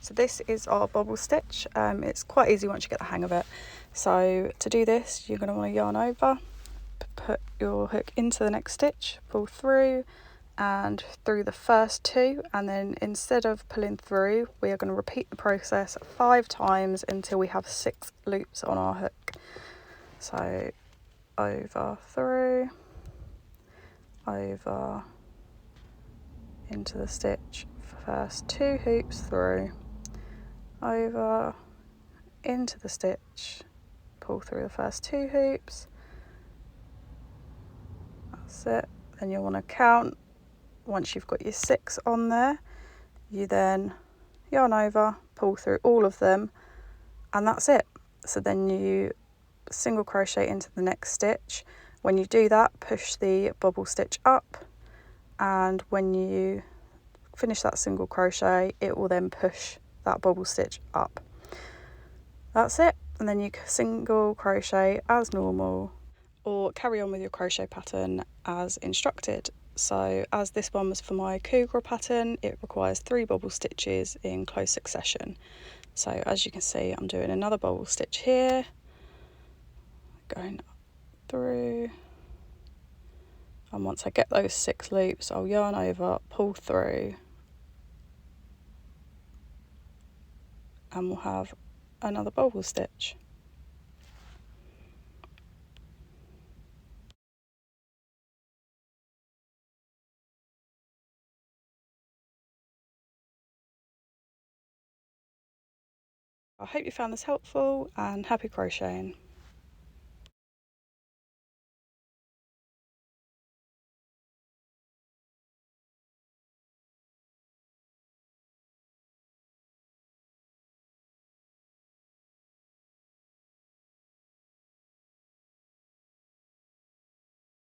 So this is our bobble stitch. It's quite easy once you get the hang of it. So to do this, you're going to want to yarn over, put your hook into the next stitch, pull through and through the first two, and then instead of pulling through, we are going to repeat the process 5 times until we have 6 loops on our hook. So over, through, over, into the stitch, first 2 hoops through, over, into the stitch, pull through the first 2 hoops, that's it. Then you'll want to count. Once you've got your 6 on there, you then yarn over, pull through all of them, and that's it. So then you single crochet into the next stitch. When you do that, push the bobble stitch up, and when you finish that single crochet, it will then push that bobble stitch up. That's it. And then you single crochet as normal, or carry on with your crochet pattern as instructed. So as this one was for my cougar pattern, it requires 3 bobble stitches in close succession. So as you can see, I'm doing another bobble stitch here, going through, and once I get those 6 loops, I'll yarn over, pull through, and we'll have another bobble stitch. I hope you found this helpful, and happy crocheting.